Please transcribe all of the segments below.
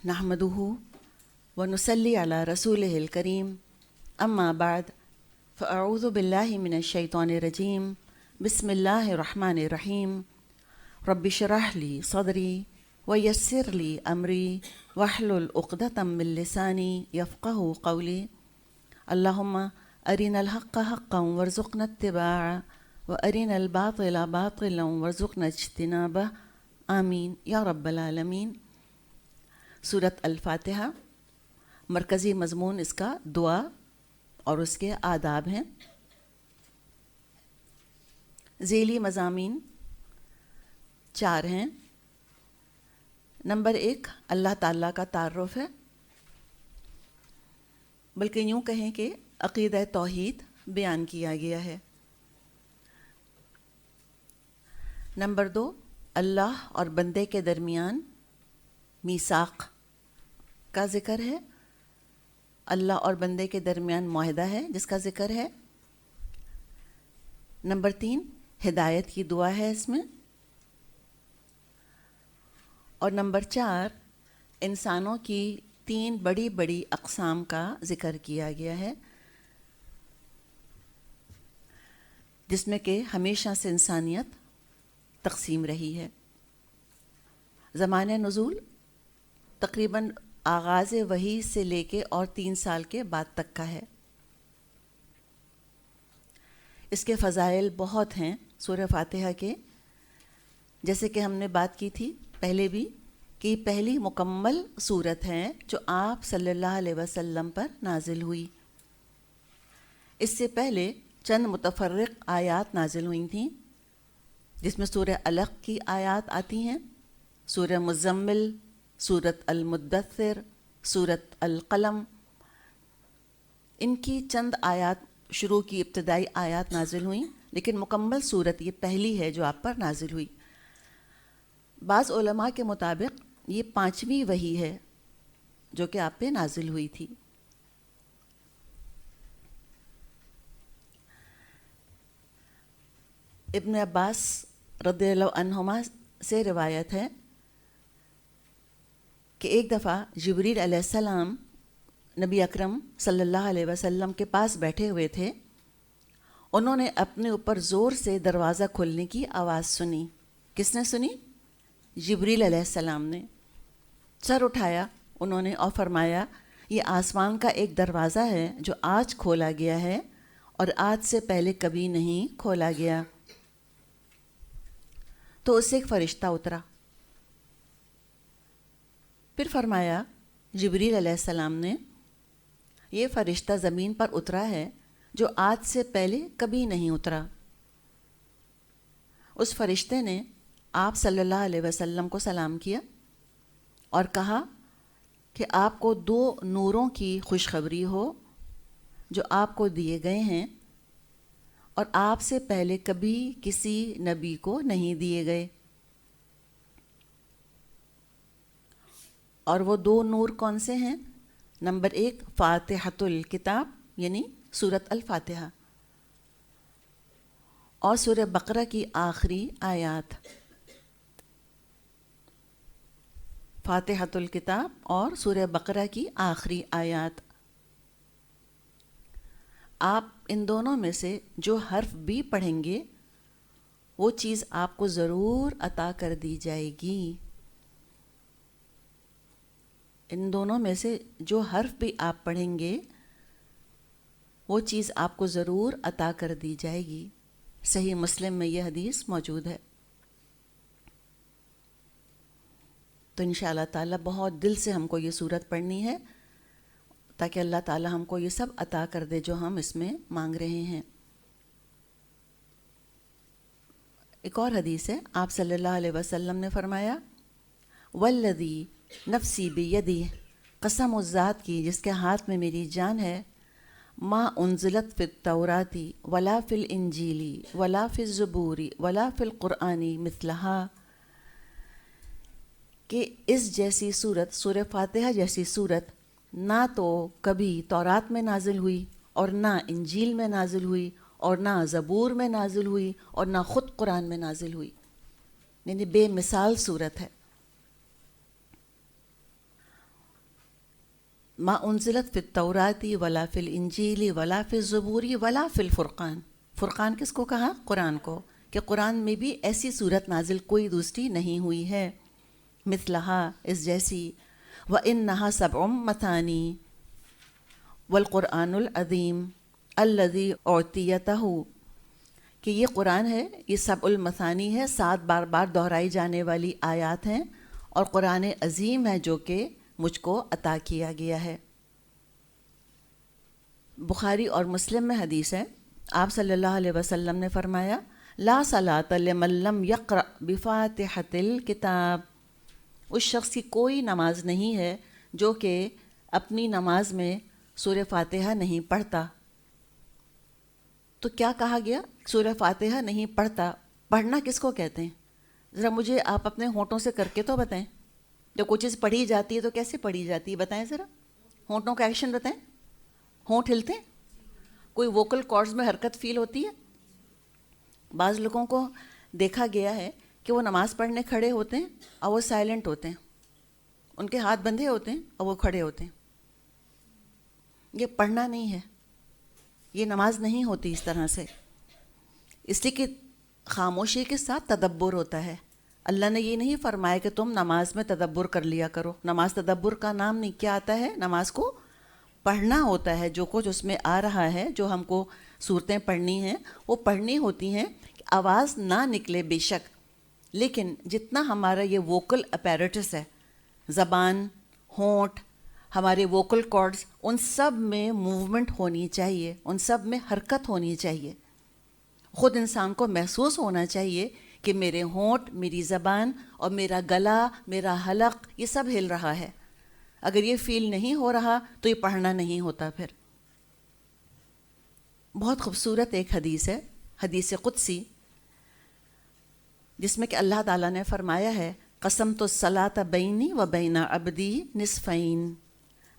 نحمده ونصلي على رسوله الكريم أما بعد فأعوذ بالله من الشيطان الرجيم بسم الله الرحمن الرحيم رب اشرح لي صدري ويسر لي أمري واحلل عقدة من لساني يفقهوا قولي اللهم أرنا الحق حقا وارزقنا اتباعه وأرنا الباطل باطلا وارزقنا اجتنابه آمین یا رب العالمین۔ سورۃ الفاتحہ، مرکزی مضمون اس کا دعا اور اس کے آداب ہیں۔ ذیلی مضامین 4 ہیں۔ نمبر 1 اللہ تعالیٰ کا تعارف ہے، بلکہ یوں کہیں کہ عقیدہ توحید بیان کیا گیا ہے۔ نمبر 2 اللہ اور بندے کے درمیان میثاق کا ذکر ہے، اللہ اور بندے کے درمیان معاہدہ ہے جس کا ذکر ہے۔ نمبر 3 ہدایت کی دعا ہے اس میں، اور نمبر 4 انسانوں کی 3 بڑی بڑی اقسام کا ذکر کیا گیا ہے، جس میں کہ ہمیشہ سے انسانیت تقسیم رہی ہے۔ زمانہ نزول تقریباً آغاز وحی سے لے کے اور 3 سال کے بعد تک کا ہے۔ اس کے فضائل بہت ہیں سورہ فاتحہ کے، جیسے کہ ہم نے بات کی تھی پہلے بھی کہ یہ پہلی مکمل سورت ہے جو آپ صلی اللہ علیہ وسلم پر نازل ہوئی۔ اس سے پہلے چند متفرق آیات نازل ہوئی تھیں، جس میں سورہ علق کی آیات آتی ہیں، سورہ مزمل، سورۃ المدثر، سورۃ القلم۔ ان کی چند آیات شروع کی ابتدائی آیات نازل ہوئیں، لیکن مکمل سورت یہ پہلی ہے جو آپ پر نازل ہوئی۔ بعض علماء کے مطابق یہ 5ویں وحی ہے جو کہ آپ پہ نازل ہوئی تھی۔ ابن عباس رضی اللہ عنہما سے روایت ہے کہ ایک دفعہ جبریل علیہ السلام نبی اکرم صلی اللہ علیہ وسلم کے پاس بیٹھے ہوئے تھے۔ انہوں نے اپنے اوپر زور سے دروازہ کھولنے کی آواز سنی۔ کس نے سنی؟ جبریل علیہ السلام نے۔ سر اٹھایا انہوں نے اور فرمایا، یہ آسمان کا ایک دروازہ ہے جو آج کھولا گیا ہے اور آج سے پہلے کبھی نہیں کھولا گیا۔ تو اس سے ایک فرشتہ اترا۔ پھر فرمایا جبریل علیہ السلام نے، یہ فرشتہ زمین پر اترا ہے جو آج سے پہلے کبھی نہیں اترا۔ اس فرشتے نے آپ صلی اللہ علیہ وسلم کو سلام کیا اور کہا کہ آپ کو 2 نوروں کی خوشخبری ہو جو آپ کو دیے گئے ہیں اور آپ سے پہلے کبھی کسی نبی کو نہیں دیے گئے۔ اور وہ 2 نور کون سے ہیں؟ نمبر 1 فاتحۃ الکتاب یعنی سورۃ الفاتحہ، اور سورہ بقرہ کی آخری آیات۔ فاتحۃ الکتاب اور سورہ بقرہ کی آخری آیات۔ آپ ان دونوں میں سے جو حرف بھی پڑھیں گے وہ چیز آپ کو ضرور عطا کر دی جائے گی۔ ان دونوں میں سے جو حرف بھی آپ پڑھیں گے وہ چیز آپ کو ضرور عطا کر دی جائے گی۔ صحیح مسلم میں یہ حدیث موجود ہے۔ تو انشاءاللہ تعالیٰ بہت دل سے ہم کو یہ سورت پڑھنی ہے تاکہ اللہ تعالیٰ ہم کو یہ سب عطا کر دے جو ہم اس میں مانگ رہے ہیں۔ ایک اور حدیث ہے، آپ صلی اللہ علیہ وسلم نے فرمایا، والذی نفسی بیدہ، قسم اس ذات کی جس کے ہاتھ میں میری جان ہے، ما انزلت فی التوراۃ ولا فی الانجیل ولا فی الزبور ولا فی القرآن مثلہا، کہ اس جیسی صورت، سورہ فاتحہ جیسی صورت نہ تو کبھی تورات میں نازل ہوئی اور نہ انجیل میں نازل ہوئی اور نہ زبور میں نازل ہوئی اور نہ خود قرآن میں نازل ہوئی، یعنی بے مثال صورت ہے۔ ما انزلت فی التوراۃ ولا فی الانجیل ولا فی الزبور ولا فی الفرقان. فرقان کس کو کہا؟ قرآن کو، کہ قرآن میں بھی ایسی صورت نازل کوئی دوسری نہیں ہوئی ہے. مثلہا، اس جیسی. وَإِنَّهَا سَبْعٌ مَثَانِي وَالْقُرْآنُ الْعَظِيمُ الَّذِي أُعْطِيَتَهُ، کہ یہ قرآن ہے، یہ سبع المثانی ہے، 7 بار بار دہرائی جانے والی آیات ہیں، اور قرآن عظیم ہے جو کہ مجھ کو عطا کیا گیا ہے. بخاری اور مسلم میں حدیث ہے، آپ صلی اللہ علیہ وسلم نے فرمایا لا صلاۃ لمن لم یقرأ بفاتحۃ الکتاب، اس شخص کی کوئی نماز نہیں ہے جو کہ اپنی نماز میں سورہ فاتحہ نہیں پڑھتا. تو کیا کہا گیا؟ سورہ فاتحہ نہیں پڑھتا. پڑھنا کس کو کہتے ہیں؟ ذرا مجھے آپ اپنے ہونٹوں سے کر کے تو بتائیں. جب کوئی چیز پڑھی جاتی ہے تو کیسے پڑھی جاتی ہے بتائیں ذرا. ہونٹوں کا ایکشن بتائیں. ہونٹ ہلتے ہیں؟ کوئی ووکل کارڈز میں حرکت فیل ہوتی ہے؟ بعض لوگوں کو دیکھا گیا ہے کہ وہ نماز پڑھنے کھڑے ہوتے ہیں اور وہ سائلنٹ ہوتے ہیں، ان کے ہاتھ بندھے ہوتے ہیں اور وہ کھڑے ہوتے ہیں. یہ پڑھنا نہیں ہے، یہ نماز نہیں ہوتی اس طرح سے. اس لیے کہ خاموشی کے ساتھ تدبر ہوتا ہے. اللہ نے یہ نہیں فرمایا کہ تم نماز میں تدبر کر لیا کرو. نماز تدبر کا نام نہیں. کیا آتا ہے؟ نماز کو پڑھنا ہوتا ہے. جو کچھ اس میں آ رہا ہے، جو ہم کو صورتیں پڑھنی ہیں وہ پڑھنی ہوتی ہیں. آواز نہ نکلے بے شک، لیکن جتنا ہمارا یہ ووکل اپیریٹس ہے، زبان، ہونٹ، ہمارے ووکل کارڈز، ان سب میں موومنٹ ہونی چاہیے، ان سب میں حرکت ہونی چاہیے. خود انسان کو محسوس ہونا چاہیے کہ میرے ہونٹ، میری زبان اور میرا گلا، میرا حلق، یہ سب ہل رہا ہے. اگر یہ فیل نہیں ہو رہا تو یہ پڑھنا نہیں ہوتا. پھر بہت خوبصورت ایک حدیث ہے، حدیث قدسی، جس میں کہ اللہ تعالیٰ نے فرمایا ہے قسمت الصلاۃ بینی و بین عبدی نصفین.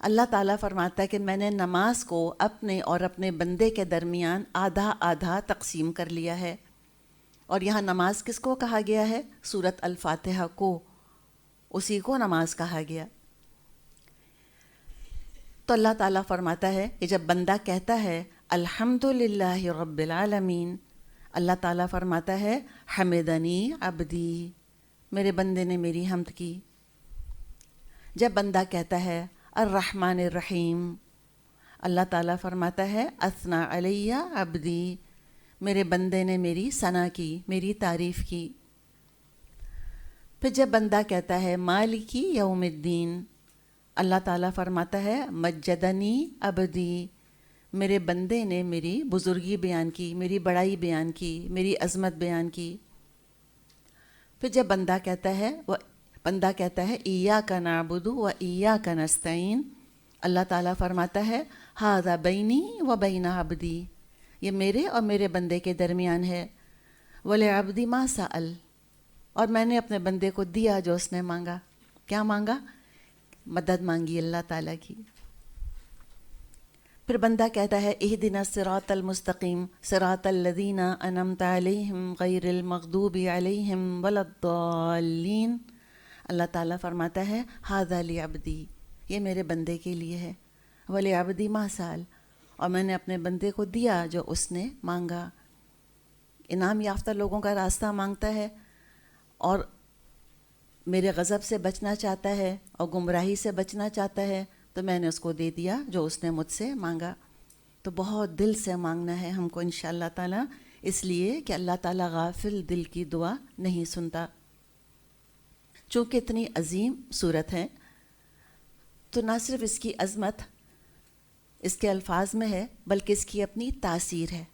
اللہ تعالیٰ فرماتا ہے کہ میں نے نماز کو اپنے اور اپنے بندے کے درمیان آدھا آدھا تقسیم کر لیا ہے. اور یہاں نماز کس کو کہا گیا ہے؟ سورۃ الفاتحہ کو، اسی کو نماز کہا گیا. تو اللہ تعالیٰ فرماتا ہے کہ جب بندہ کہتا ہے الحمد للہ رب العالمین، اللہ تعالیٰ فرماتا ہے حمدنی عبدی، میرے بندے نے میری حمد کی. جب بندہ کہتا ہے الرحمن الرحیم، اللہ تعالیٰ فرماتا ہے اثنا علیہ عبدی، میرے بندے نے میری ثنا کی، میری تعریف کی. پھر جب بندہ کہتا ہے مالکی یوم الدین، اللہ تعالیٰ فرماتا ہے مجدنی عبدی، میرے بندے نے میری بزرگی بیان کی، میری بڑائی بیان کی، میری عظمت بیان کی. پھر جب بندہ کہتا ہے ایاک نعبد و ایاک نستعین، اللہ تعالیٰ فرماتا ہے ھذا بینی و بین عبدی، یہ میرے اور میرے بندے کے درمیان ہے. ولعبدی ما سأل، اور میں نے اپنے بندے کو دیا جو اس نے مانگا. کیا مانگا؟ مدد مانگی اللہ تعالیٰ کی. پھر بندہ کہتا ہے اہدنا الصراط المستقیم صراط الذین انعمت علیہم غیر المغضوب علیہم ولا الضالین، اللہ تعالیٰ فرماتا ہے ھذا لعبدی، یہ میرے بندے کے لیے ہے. ولعبدی ما سأل، اور میں نے اپنے بندے کو دیا جو اس نے مانگا. انعام یافتہ لوگوں کا راستہ مانگتا ہے اور میرے غضب سے بچنا چاہتا ہے اور گمراہی سے بچنا چاہتا ہے، تو میں نے اس کو دے دیا جو اس نے مجھ سے مانگا. تو بہت دل سے مانگنا ہے ہم کو انشاءاللہ تعالیٰ، اس لیے کہ اللہ تعالیٰ غافل دل کی دعا نہیں سنتا. چونکہ اتنی عظیم صورت ہے تو نہ صرف اس کی عظمت اس کے الفاظ میں ہے، بلکہ اس کی اپنی تاثیر ہے.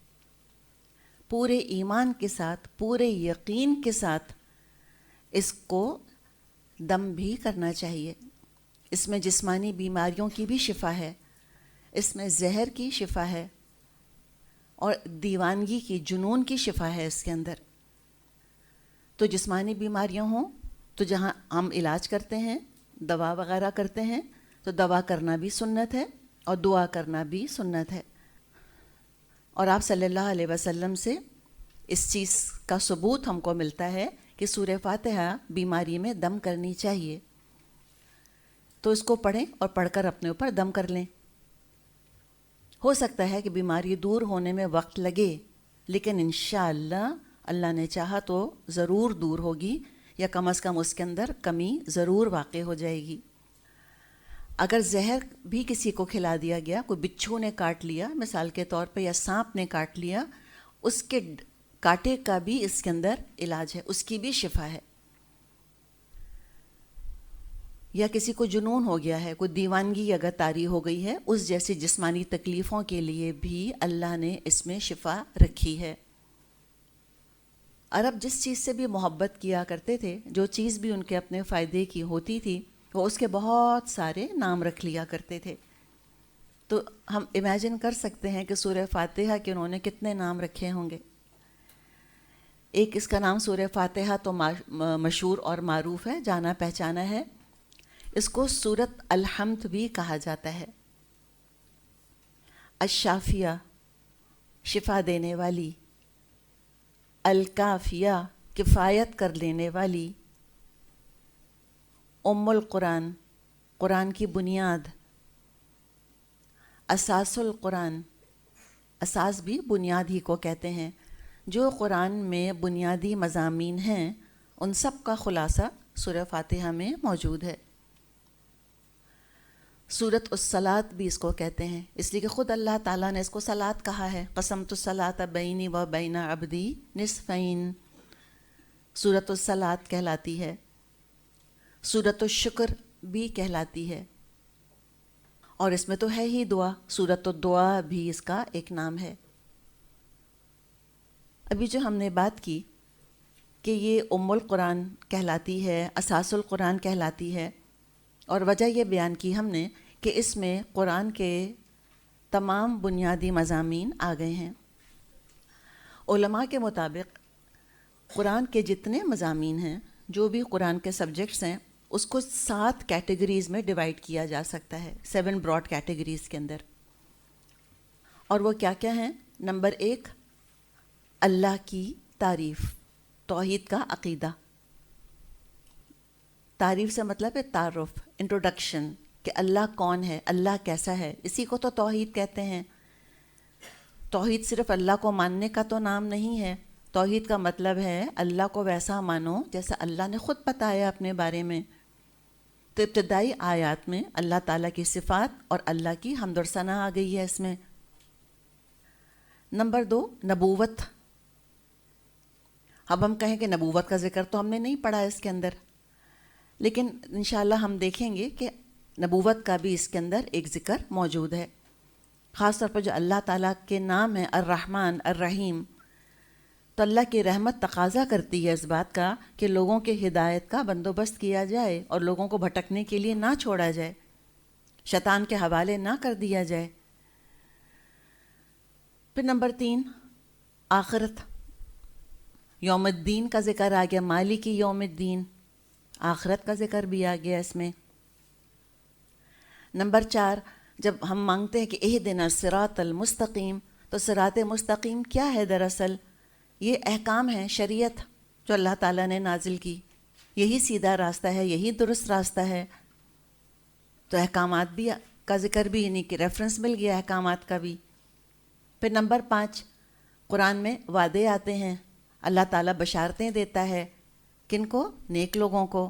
پورے ایمان کے ساتھ، پورے یقین کے ساتھ اس کو دم بھی کرنا چاہیے. اس میں جسمانی بیماریوں کی بھی شفا ہے، اس میں زہر کی شفا ہے، اور دیوانگی کی، جنون کی شفا ہے اس کے اندر. تو جسمانی بیماریاں ہوں تو جہاں ہم علاج کرتے ہیں، دوا وغیرہ کرتے ہیں، تو دوا کرنا بھی سنت ہے اور دعا کرنا بھی سنت ہے. اور آپ صلی اللہ علیہ وسلم سے اس چیز کا ثبوت ہم کو ملتا ہے کہ سورہ فاتحہ بیماری میں دم کرنی چاہیے. تو اس کو پڑھیں اور پڑھ کر اپنے اوپر دم کر لیں. ہو سکتا ہے کہ بیماری دور ہونے میں وقت لگے، لیکن انشاءاللہ اللہ نے چاہا تو ضرور دور ہوگی، یا کم از کم اس کے اندر کمی ضرور واقع ہو جائے گی. اگر زہر بھی کسی کو کھلا دیا گیا، کوئی بچھو نے کاٹ لیا مثال کے طور پہ، یا سانپ نے کاٹ لیا، اس کے کاٹے کا بھی اس کے اندر علاج ہے، اس کی بھی شفا ہے. یا کسی کو جنون ہو گیا ہے، کوئی دیوانگی اگر طاری ہو گئی ہے، اس جیسی جسمانی تکلیفوں کے لیے بھی اللہ نے اس میں شفا رکھی ہے. عرب جس چیز سے بھی محبت کیا کرتے تھے، جو چیز بھی ان کے اپنے فائدے کی ہوتی تھی، وہ اس کے بہت سارے نام رکھ لیا کرتے تھے. تو ہم امیجن کر سکتے ہیں کہ سورہ فاتحہ کے انہوں نے کتنے نام رکھے ہوں گے. ایک اس کا نام سورہ فاتحہ تو مشہور اور معروف ہے، جانا پہچانا ہے. اس کو سورۃ الحمد بھی کہا جاتا ہے. الشافیہ شفا دینے والی، الکافیہ کفایت کر لینے والی، ام القرآن قرآن کی بنیاد، اساس القرآن اساس بھی بنیاد ہی کو کہتے ہیں. جو قرآن میں بنیادی مضامین ہیں ان سب کا خلاصہ سورہ فاتحہ میں موجود ہے. سورۃ الصلاۃ بھی اس کو کہتے ہیں، اس لیے کہ خود اللہ تعالیٰ نے اس کو صلاۃ کہا ہے. قسمت الصلاۃ بینی و بین عبدی نصفین، سورۃ الصلاۃ کہلاتی ہے. سورۃ الشکر بھی کہلاتی ہے، اور اس میں تو ہے ہی دعا، سورۃ الدعا بھی اس کا ایک نام ہے. ابھی جو ہم نے بات کی کہ یہ ام القرآن کہلاتی ہے، اساس القرآن کہلاتی ہے، اور وجہ یہ بیان کی ہم نے کہ اس میں قرآن کے تمام بنیادی مضامین آ گئے ہیں. علماء کے مطابق قرآن کے جتنے مضامین ہیں، جو بھی قرآن کے سبجیکٹس ہیں، اس کو 7 کیٹیگریز میں ڈیوائڈ کیا جا سکتا ہے، 7 براڈ کیٹیگریز کے اندر. اور وہ کیا کیا ہیں؟ نمبر 1، اللہ کی تعریف، توحید کا عقیدہ. تعریف سے مطلب ہے تعارف، انٹروڈکشن، کہ اللہ کون ہے، اللہ کیسا ہے، اسی کو تو توحید کہتے ہیں. توحید صرف اللہ کو ماننے کا تو نام نہیں ہے. توحید کا مطلب ہے اللہ کو ویسا مانو جیسا اللہ نے خود بتایا اپنے بارے میں. تو ابتدائی آیات میں اللہ تعالیٰ کی صفات اور اللہ کی حمد و ثنا آ گئی ہے اس میں. نمبر 2، نبوت. اب ہم کہیں کہ نبوت کا ذکر تو ہم نے نہیں پڑھا اس کے اندر، لیکن انشاءاللہ ہم دیکھیں گے کہ نبوت کا بھی اس کے اندر ایک ذکر موجود ہے. خاص طور پر جو اللہ تعالیٰ کے نام ہیں الرحمن الرحیم، تو اللہ کی رحمت تقاضا کرتی ہے اس بات کا کہ لوگوں کے ہدایت کا بندوبست کیا جائے اور لوگوں کو بھٹکنے کے لیے نہ چھوڑا جائے، شیطان کے حوالے نہ کر دیا جائے. پھر نمبر 3، آخرت، یوم الدین کا ذکر آ گیا، مالکی یوم الدین، آخرت کا ذکر بھی آ گیا اس میں. نمبر 4، جب ہم مانگتے ہیں کہ اہدنا الصراط المستقیم، تو صراط مستقیم کیا ہے؟ دراصل یہ احکام ہیں، شریعت جو اللہ تعالیٰ نے نازل کی، یہی سیدھا راستہ ہے، یہی درست راستہ ہے. تو احکامات بھی کا ذکر بھی، یعنی کہ ریفرنس مل گیا احکامات کا بھی. پھر نمبر 5، قرآن میں وعدے آتے ہیں، اللہ تعالیٰ بشارتیں دیتا ہے. کن کو؟ نیک لوگوں کو،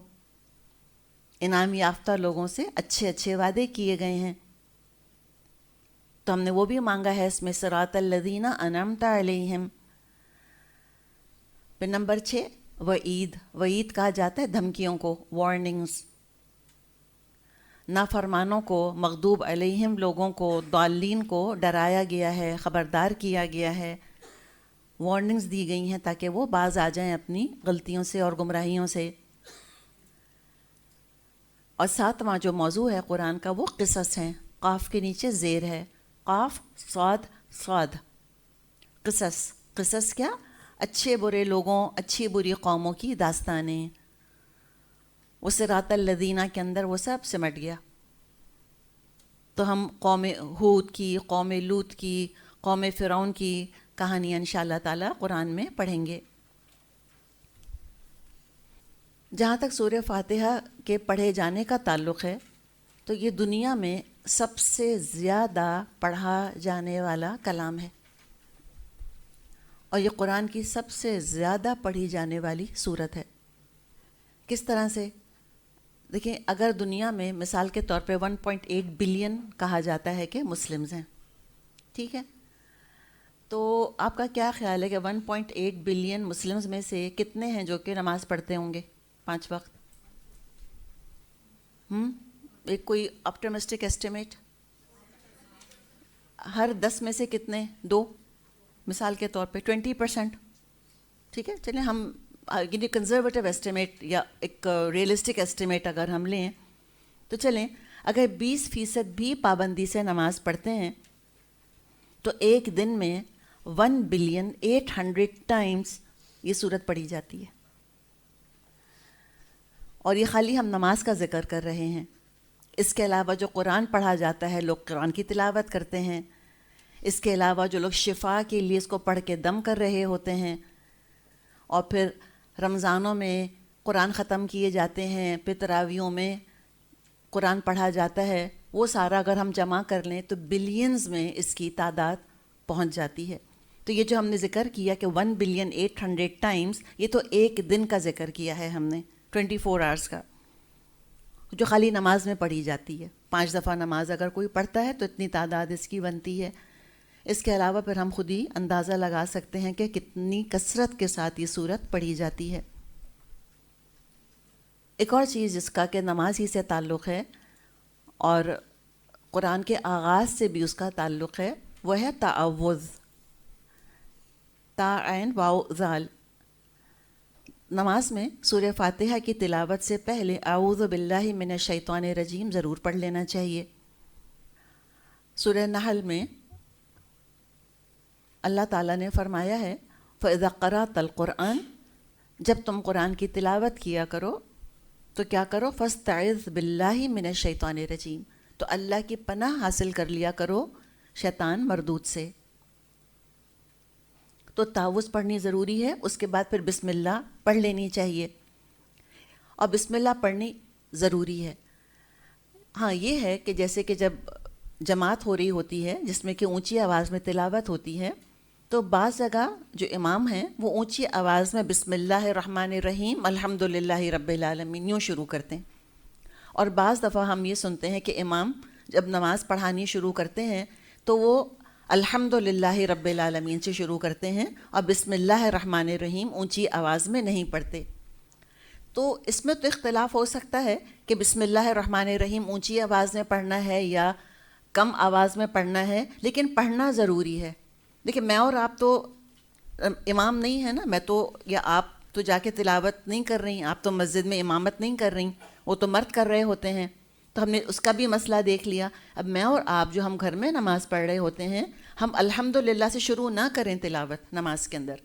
انعام یافتہ لوگوں سے اچھے اچھے وعدے کیے گئے ہیں. تو ہم نے وہ بھی مانگا ہے اس میں، صراط الذین انعمت علیہم. پھر نمبر 6، وعید. وعید کہا جاتا ہے دھمکیوں کو، وارننگز. نافرمانوں کو، مغضوب علیہم لوگوں کو، ضالین کو ڈرایا گیا ہے، خبردار کیا گیا ہے، وارننگز دی گئی ہیں تاکہ وہ باز آ جائیں اپنی غلطیوں سے اور گمراہیوں سے. اور 7واں جو موضوع ہے قرآن کا وہ قصص ہیں، قاف کے نیچے زیر ہے، قاف صاد صاد، قصص. قصص کیا؟ اچھے برے لوگوں، اچھی بری قوموں کی داستانیں. وہ صراط الذین کے اندر وہ سب سمٹ گیا. تو ہم قوم ہود کی، قوم لوط کی، قوم فرعون کی کہانیاں انشاءاللہ تعالیٰ قرآن میں پڑھیں گے. جہاں تک سورہ فاتحہ کے پڑھے جانے کا تعلق ہے، تو یہ دنیا میں سب سے زیادہ پڑھا جانے والا کلام ہے، اور یہ قرآن کی سب سے زیادہ پڑھی جانے والی سورت ہے۔ کس طرح سے؟ دیکھیں، اگر دنیا میں مثال کے طور پہ 1.8 بلین کہا جاتا ہے کہ مسلمز ہیں، ٹھیک ہے، تو آپ کا کیا خیال ہے کہ 1.8 بلین مسلمز میں سے کتنے ہیں جو کہ نماز پڑھتے ہوں گے 5 وقت؟ ایک کوئی آپٹمسٹک ایسٹیمیٹ؟ ہر 10 میں سے کتنے؟ 2، مثال کے طور پہ 20%، ٹھیک ہے، چلیں ہم یعنی کنزرویٹو ایسٹیمیٹ یا ایک ریئلسٹک ایسٹیمیٹ اگر ہم لیں تو چلیں اگر 20% بھی پابندی سے نماز پڑھتے ہیں تو ایک دن میں 1,800,000,000 ٹائمز یہ سورت پڑھی جاتی ہے، اور یہ خالی ہم نماز کا ذکر کر رہے ہیں۔ اس کے علاوہ جو قرآن پڑھا جاتا ہے، لوگ قرآن کی تلاوت کرتے ہیں، اس کے علاوہ جو لوگ شفا کے لیے اس کو پڑھ کے دم کر رہے ہوتے ہیں، اور پھر رمضانوں میں قرآن ختم کیے جاتے ہیں، پھر تراویحوں میں قرآن پڑھا جاتا ہے، وہ سارا اگر ہم جمع کر لیں تو بلینز میں اس کی تعداد پہنچ جاتی ہے۔ تو یہ جو ہم نے ذکر کیا کہ 1,800,000,000 ٹائمز، یہ تو ایک دن کا ذکر کیا ہے ہم نے، 24 آورس کا، جو خالی نماز میں پڑھی جاتی ہے۔ 5 دفعہ نماز اگر کوئی پڑھتا ہے تو اتنی تعداد اس کی بنتی ہے۔ اس کے علاوہ پھر ہم خود ہی اندازہ لگا سکتے ہیں کہ کتنی کثرت کے ساتھ یہ سورت پڑھی جاتی ہے۔ ایک اور چیز جس کا کہ نماز ہی سے تعلق ہے اور قرآن کے آغاز سے بھی اس کا تعلق ہے، وہ ہے تعوذ، تا عین واو ذال۔ نماز میں سورہ فاتحہ کی تلاوت سے پہلے اعوذ باللہ من الشیطان الرجیم ضرور پڑھ لینا چاہیے۔ سورہ نحل میں اللہ تعالیٰ نے فرمایا ہے فَإِذَا قَرَأْتَ الْقُرْآنَ، جب تم قرآن کی تلاوت کیا کرو تو کیا کرو؟ فَاسْتَعِذْ بِاللَّهِ مِنَ الشَّيْطَانِ الرَّجِيمِ، تو اللہ کی پناہ حاصل کر لیا کرو شیطان مردود سے۔ تو تعوذ پڑھنی ضروری ہے، اس کے بعد پھر بسم اللہ پڑھ لینی چاہیے، اور بسم اللہ پڑھنی ضروری ہے۔ ہاں یہ ہے کہ جیسے کہ جب جماعت ہو رہی ہوتی ہے جس میں کہ اونچی آواز میں تلاوت ہوتی ہے، تو بعض جگہ جو امام ہیں وہ اونچی آواز میں بسم اللہ الرحمن الرحیم الحمد للہ رب العالمین یوں شروع کرتے ہیں، اور بعض دفعہ ہم یہ سنتے ہیں کہ امام جب نماز پڑھانی شروع کرتے ہیں تو وہ الحمد للہ رب العالمین سے شروع کرتے ہیں اور بسم اللہ الرحمن الرحیم اونچی آواز میں نہیں پڑھتے۔ تو اس میں تو اختلاف ہو سکتا ہے کہ بسم اللہ الرحمن الرحیم اونچی آواز میں پڑھنا ہے یا کم آواز میں پڑھنا ہے، لیکن پڑھنا ضروری ہے۔ دیکھیں میں اور آپ تو امام نہیں ہیں نا، میں تو یا آپ تو جا کے تلاوت نہیں کر رہی، آپ تو مسجد میں امامت نہیں کر رہی، وہ تو مرد کر رہے ہوتے ہیں، تو ہم نے اس کا بھی مسئلہ دیکھ لیا۔ اب میں اور آپ جو ہم گھر میں نماز پڑھ رہے ہوتے ہیں، ہم الحمدللہ سے شروع نہ کریں تلاوت نماز کے اندر،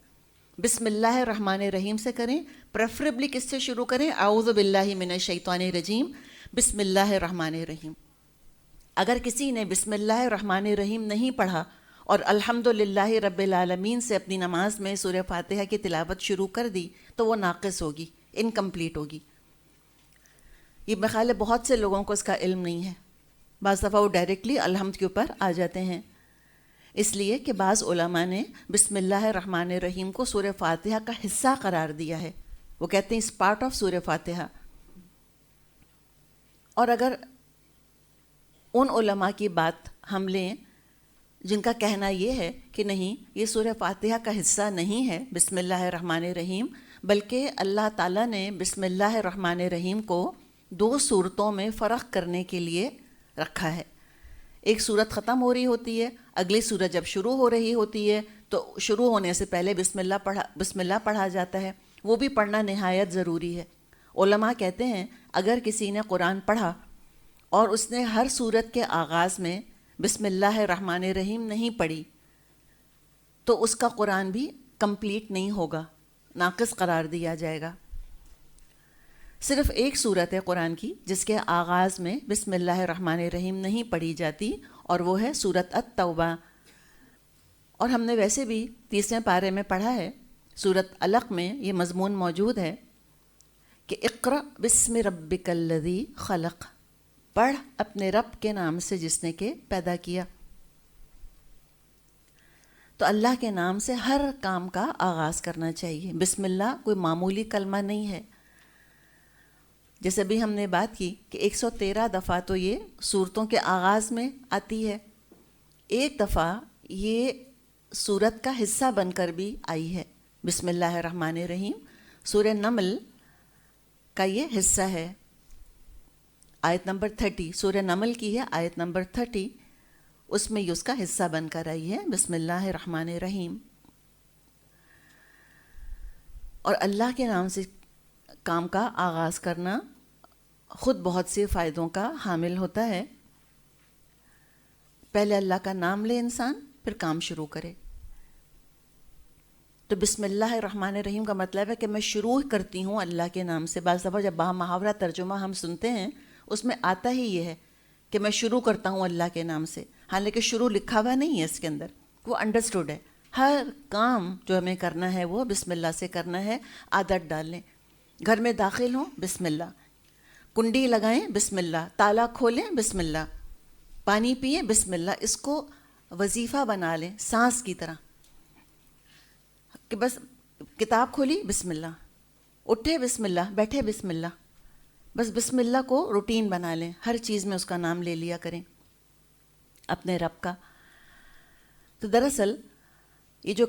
بسم اللہ الرحمن الرحیم سے کریں، پریفریبلی کس سے شروع کریں؟ اعوذ باللہ من الشیطان الرجیم بسم اللہ الرحمن الرحیم۔ اگر کسی نے بسم اللہ الرحمن الرحیم نہیں پڑھا اور الحمد للہ رب العالمین سے اپنی نماز میں سورہ فاتحہ کی تلاوت شروع کر دی تو وہ ناقص ہوگی، انکمپلیٹ ہوگی۔ یہ بخیال بہت سے لوگوں کو اس کا علم نہیں ہے، بعض دفعہ وہ ڈائریکٹلی الحمد کے اوپر آ جاتے ہیں، اس لیے کہ بعض علماء نے بسم اللہ الرحمن الرحیم کو سورہ فاتحہ کا حصہ قرار دیا ہے، وہ کہتے ہیں اس پارٹ آف سورہ فاتحہ۔ اور اگر ان علماء کی بات ہم لیں جن کا کہنا یہ ہے کہ نہیں یہ سورہ فاتحہ کا حصہ نہیں ہے بسم اللہ الرحمن الرحیم، بلکہ اللہ تعالیٰ نے بسم اللہ الرحمن الرحیم کو 2 صورتوں میں فرق کرنے کے لیے رکھا ہے۔ ایک صورت ختم ہو رہی ہوتی ہے، اگلی صورت جب شروع ہو رہی ہوتی ہے تو شروع ہونے سے پہلے بسم اللہ پڑھا جاتا ہے، وہ بھی پڑھنا نہایت ضروری ہے۔ علماء کہتے ہیں اگر کسی نے قرآن پڑھا اور اس نے ہر صورت کے آغاز میں بسم اللہ الرحمن الرحیم نہیں پڑھی تو اس کا قرآن بھی کمپلیٹ نہیں ہوگا، ناقص قرار دیا جائے گا۔ صرف ایک صورت ہے قرآن کی جس کے آغاز میں بسم اللہ الرحمن الرحیم نہیں پڑھی جاتی، اور وہ ہے سورۃ التوبہ۔ اور ہم نے ویسے بھی 30ویں پارے میں پڑھا ہے، سورۃ علق میں یہ مضمون موجود ہے کہ اقرأ بسم ربک الذی خلق، پڑھ اپنے رب کے نام سے جس نے کہ پیدا کیا۔ تو اللہ کے نام سے ہر کام کا آغاز کرنا چاہیے۔ بسم اللہ کوئی معمولی کلمہ نہیں ہے۔ جیسے بھی ہم نے بات کی کہ 113 دفعہ تو یہ سورتوں کے آغاز میں آتی ہے، ایک دفعہ یہ سورت کا حصہ بن کر بھی آئی ہے۔ بسم اللہ الرحمن الرحیم سورہ نمل کا یہ حصہ ہے، آیت نمبر 30 سورہ نمل کی ہے، آیت نمبر 30، اس میں یہ اس کا حصہ بن کر آئی ہے، بسم اللہ الرحمن الرحیم۔ اور اللہ کے نام سے کام کا آغاز کرنا خود بہت سے فائدوں کا حامل ہوتا ہے۔ پہلے اللہ کا نام لے انسان، پھر کام شروع کرے۔ تو بسم اللہ الرحمن الرحیم کا مطلب ہے کہ میں شروع کرتی ہوں اللہ کے نام سے۔ بعض دفعہ جب محاورہ ترجمہ ہم سنتے ہیں اس میں آتا ہی یہ ہے کہ میں شروع کرتا ہوں اللہ کے نام سے، حالانکہ شروع لکھا ہوا نہیں ہے اس کے اندر، وہ انڈرسٹوڈ ہے۔ ہر کام جو ہمیں کرنا ہے وہ بسم اللہ سے کرنا ہے۔ عادت ڈال لیں، گھر میں داخل ہوں بسم اللہ، کنڈی لگائیں بسم اللہ، تالا کھولیں بسم اللہ، پانی پئیں بسم اللہ۔ اس کو وظیفہ بنا لیں سانس کی طرح کہ بس کتاب کھولی بسم اللہ، اٹھے بسم اللہ، بیٹھے بسم اللہ، بس بسم اللہ کو روٹین بنا لیں، ہر چیز میں اس کا نام لے لیا کریں اپنے رب کا۔ تو دراصل یہ جو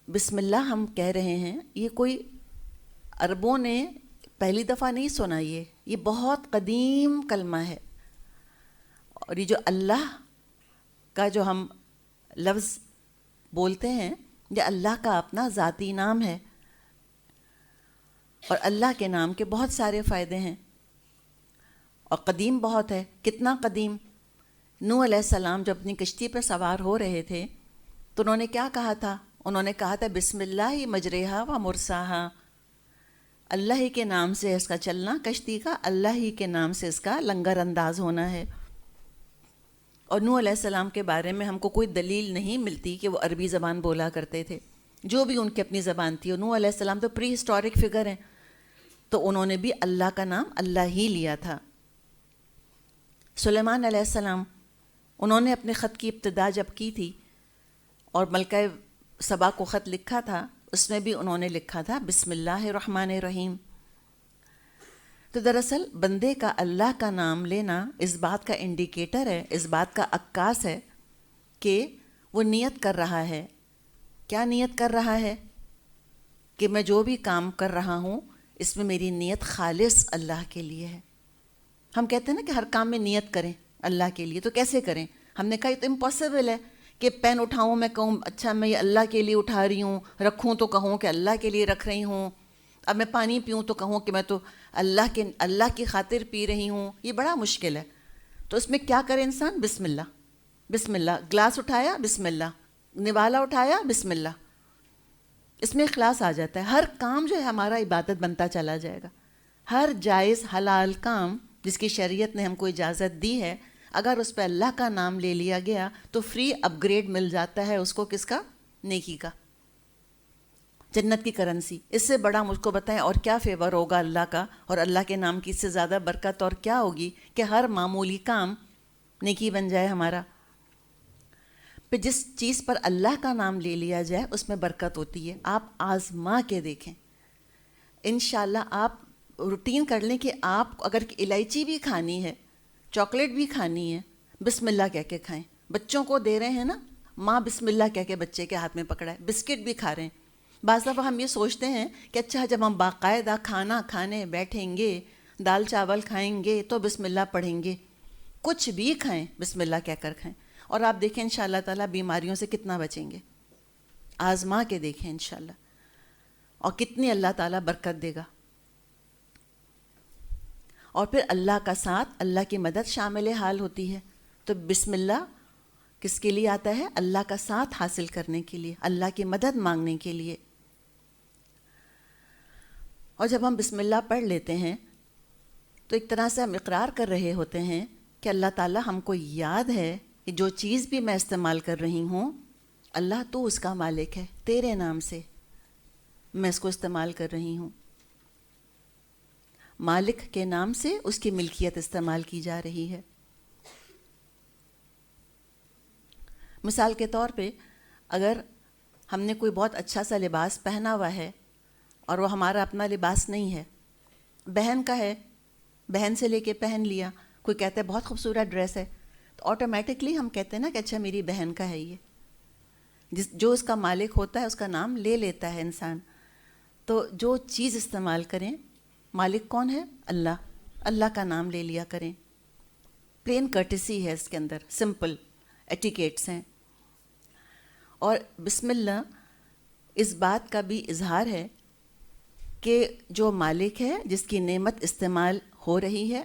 بسم اللہ ہم کہہ رہے ہیں یہ کوئی عربوں نے پہلی دفعہ نہیں سنا، یہ بہت قدیم کلمہ ہے۔ اور یہ جو اللہ کا جو ہم لفظ بولتے ہیں یہ اللہ کا اپنا ذاتی نام ہے، اور اللہ کے نام کے بہت سارے فائدے ہیں، اور قدیم بہت ہے۔ کتنا قدیم؟ نوح علیہ السلام جب اپنی کشتی پر سوار ہو رہے تھے تو انہوں نے کیا کہا تھا؟ انہوں نے کہا تھا بسم اللہ مجریہا و مرساہا، اللہ ہی کے نام سے اس کا چلنا کشتی کا، اللہ ہی کے نام سے اس کا لنگر انداز ہونا ہے۔ اور نوح علیہ السلام کے بارے میں ہم کو کوئی دلیل نہیں ملتی کہ وہ عربی زبان بولا کرتے تھے، جو بھی ان کی اپنی زبان تھی۔ اور نوح علیہ السلام تو پری ہسٹورک فگر ہیں، تو انہوں نے بھی اللہ کا نام اللہ ہی لیا تھا۔ سلیمان علیہ السلام انہوں نے اپنے خط کی ابتدا جب کی تھی اور ملکہ سبا کو خط لکھا تھا، اس میں بھی انہوں نے لکھا تھا بسم اللہ الرحمن الرحیم۔ تو دراصل بندے کا اللہ کا نام لینا اس بات کا انڈیکیٹر ہے، اس بات کا عکاس ہے کہ وہ نیت کر رہا ہے۔ کیا نیت کر رہا ہے؟ کہ میں جو بھی کام کر رہا ہوں اس میں میری نیت خالص اللہ کے لیے ہے۔ ہم کہتے ہیں نا کہ ہر کام میں نیت کریں اللہ کے لیے، تو کیسے کریں؟ ہم نے کہا یہ تو امپاسبل ہے کہ پین اٹھاؤں میں کہوں اچھا میں یہ اللہ کے لیے اٹھا رہی ہوں، رکھوں تو کہوں کہ اللہ کے لیے رکھ رہی ہوں، اب میں پانی پیوں تو کہوں کہ میں تو اللہ کی خاطر پی رہی ہوں۔ یہ بڑا مشکل ہے۔ تو اس میں کیا کرے انسان؟ بسم اللہ، بسم اللہ۔ گلاس اٹھایا بسم اللہ، نوالا اٹھایا بسم اللہ، اس میں اخلاص آ جاتا ہے۔ ہر کام جو ہے ہمارا عبادت بنتا چلا جائے گا۔ ہر جائز حلال کام جس کی شریعت نے ہم کو اجازت دی ہے، اگر اس پہ اللہ کا نام لے لیا گیا تو فری اپ گریڈ مل جاتا ہے اس کو، کس کا؟ نیکی کا، جنت کی کرنسی۔ اس سے بڑا مجھ کو بتائیں اور کیا فیور ہوگا اللہ کا اور اللہ کے نام کی اس سے زیادہ برکت اور کیا ہوگی کہ ہر معمولی کام نیکی بن جائے ہمارا۔ پھر جس چیز پر اللہ کا نام لے لیا جائے اس میں برکت ہوتی ہے۔ آپ آزما کے دیکھیں، انشاءاللہ آپ روٹین کر لیں کہ آپ اگر الائچی بھی کھانی ہے، چاکلیٹ بھی کھانی ہے، بسم اللہ کہہ کے کھائیں۔ بچوں کو دے رہے ہیں نا، ماں بسم اللہ کہہ کے بچے کے ہاتھ میں پکڑائے۔ بسکٹ بھی کھا رہے ہیں، بعض دفعہ ہم یہ سوچتے ہیں کہ اچھا جب ہم باقاعدہ کھانا کھانے بیٹھیں گے، دال چاول کھائیں گے تو بسم اللہ پڑھیں گے۔ کچھ بھی کھائیں بسم اللہ کہہ کر کھائیں، اور آپ دیکھیں انشاءاللہ تعالیٰ بیماریوں سے کتنا بچیں گے۔ آزما کے دیکھیں انشاءاللہ، اور کتنی اللہ تعالیٰ برکت دے گا۔ اور پھر اللہ کا ساتھ، اللہ کی مدد شامل حال ہوتی ہے۔ تو بسم اللہ کس کے لیے آتا ہے؟ اللہ کا ساتھ حاصل کرنے کے لیے، اللہ کی مدد مانگنے کے لیے۔ اور جب ہم بسم اللہ پڑھ لیتے ہیں تو ایک طرح سے ہم اقرار کر رہے ہوتے ہیں کہ اللہ تعالیٰ ہم کو یاد ہے کہ جو چیز بھی میں استعمال کر رہی ہوں اللہ تو اس کا مالک ہے، تیرے نام سے میں اس کو استعمال کر رہی ہوں۔ مالک کے نام سے اس کی ملکیت استعمال کی جا رہی ہے۔ مثال کے طور پہ اگر ہم نے کوئی بہت اچھا سا لباس پہنا ہوا ہے اور وہ ہمارا اپنا لباس نہیں ہے، بہن کا ہے، بہن سے لے کے پہن لیا، کوئی کہتا ہے بہت خوبصورت ڈریس ہے، تو آٹومیٹکلی ہم کہتے ہیں نا کہ اچھا میری بہن کا ہے یہ، جو اس کا مالک ہوتا ہے اس کا نام لے لیتا ہے انسان۔ تو جو چیز استعمال کریں، مالک کون ہے؟ اللہ، اللہ کا نام لے لیا کریں۔ پلین کرٹسی ہے اس کے اندر، سمپل ایٹیکیٹس ہیں۔ اور بسم اللہ اس بات کا بھی اظہار ہے کہ جو مالک ہے، جس کی نعمت استعمال ہو رہی ہے،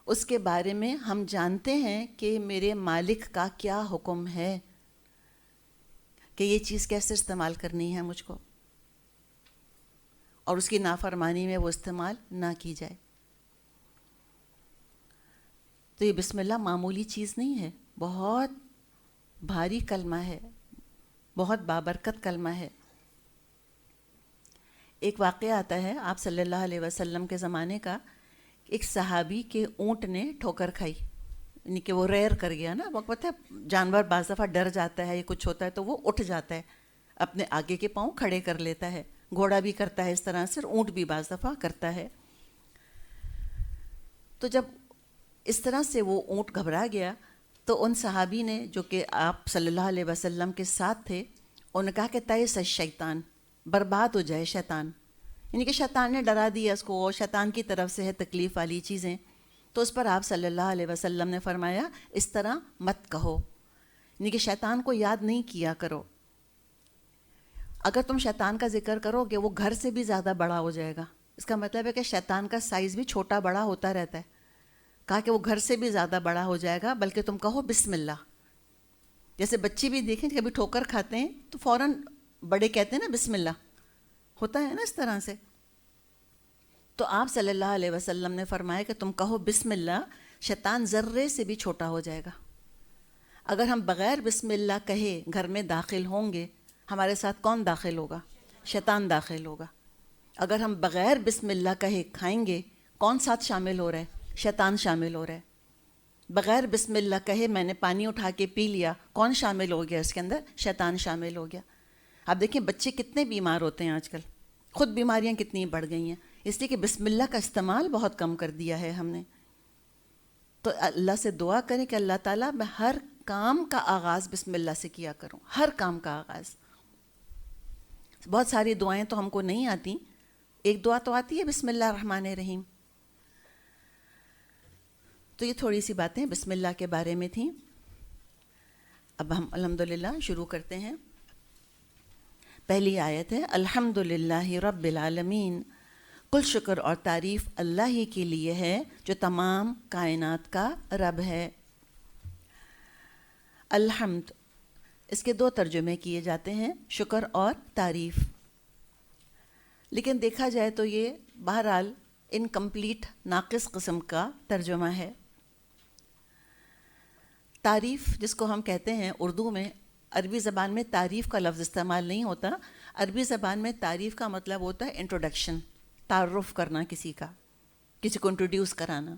اس کے بارے میں ہم جانتے ہیں کہ میرے مالک کا کیا حکم ہے کہ یہ چیز کیسے استعمال کرنی ہے مجھ کو، اور اس کی نافرمانی میں وہ استعمال نہ کی جائے۔ تو یہ بسم اللہ معمولی چیز نہیں ہے، بہت بھاری کلمہ ہے، بہت بابرکت کلمہ ہے۔ ایک واقعہ آتا ہے آپ صلی اللہ علیہ وسلم کے زمانے کا، ایک صحابی کے اونٹ نے ٹھوکر کھائی، یعنی کہ وہ ریئر کر گیا نا۔ وہ پتہ ہے جانور بعض دفعہ ڈر جاتا ہے یا کچھ ہوتا ہے تو وہ اٹھ جاتا ہے، اپنے آگے کے پاؤں کھڑے کر لیتا ہے، گھوڑا بھی کرتا ہے اس طرح سے، اونٹ بھی بعض دفعہ کرتا ہے۔ تو جب اس طرح سے وہ اونٹ گھبرا گیا تو ان صحابی نے جو کہ آپ صلی اللہ علیہ وسلم کے ساتھ تھے، انہوں نے کہا کہ تئس الشیطان، برباد ہو جائے شیطان، یعنی کہ شیطان نے ڈرا دیا اس کو، شیطان کی طرف سے ہے تکلیف والی چیزیں۔ تو اس پر آپ صلی اللہ علیہ وسلم نے فرمایا اس طرح مت کہو، یعنی کہ شیطان کو یاد نہیں کیا کرو۔ اگر تم شیطان کا ذکر کرو گے وہ گھر سے بھی زیادہ بڑا ہو جائے گا، اس کا مطلب ہے کہ شیطان کا سائز بھی چھوٹا بڑا ہوتا رہتا ہے۔ کہا کہ وہ گھر سے بھی زیادہ بڑا ہو جائے گا، بلکہ تم کہو بسم اللہ۔ جیسے بچے بھی دیکھیں کبھی ٹھوکر کھاتے ہیں تو فوراً بڑے کہتے ہیں نا بسم اللہ، ہوتا ہے نا اس طرح سے۔ تو آپ صلی اللہ علیہ وسلم نے فرمایا کہ تم کہو بسم اللہ، شیطان ذرے سے بھی چھوٹا ہو جائے گا۔ اگر ہم بغیر بسم اللہ کہے گھر میں داخل ہوں گے، ہمارے ساتھ کون داخل ہوگا؟ شیطان داخل ہوگا۔ اگر ہم بغیر بسم اللہ کہے کھائیں گے، کون ساتھ شامل ہو رہا ہے؟ شیطان شامل ہو رہا ہے۔ بغیر بسم اللہ کہے میں نے پانی اٹھا کے پی لیا، کون شامل ہو گیا اس کے اندر؟ شیطان شامل ہو گیا۔ آپ دیکھیں بچے کتنے بیمار ہوتے ہیں آج کل، خود بیماریاں کتنی بڑھ گئی ہیں، اس لیے کہ بسم اللہ کا استعمال بہت کم کر دیا ہے ہم نے۔ تو اللہ سے دعا کریں کہ اللہ تعالیٰ میں ہر کام کا آغاز بسم اللہ سے کیا کروں، ہر کام کا آغاز۔ بہت ساری دعائیں تو ہم کو نہیں آتی، ایک دعا تو آتی ہے بسم اللہ الرحمن الرحیم۔ تو یہ تھوڑی سی باتیں بسم اللہ کے بارے میں تھیں۔ اب ہم الحمدللہ شروع کرتے ہیں۔ پہلی آیت ہے الحمدللہ رب العالمین، کل شکر اور تعریف اللہ ہی کے لیے ہے جو تمام کائنات کا رب ہے۔ الحمد، اس کے دو ترجمے کیے جاتے ہیں، شکر اور تعریف، لیکن دیکھا جائے تو یہ بہرحال انکمپلیٹ، ناقص قسم کا ترجمہ ہے۔ تعریف جس کو ہم کہتے ہیں اردو میں، عربی زبان میں تعریف کا لفظ استعمال نہیں ہوتا۔ عربی زبان میں تعریف کا مطلب ہوتا ہے انٹروڈکشن، تعارف کرنا کسی کا، کسی کو انٹروڈیوس کرانا۔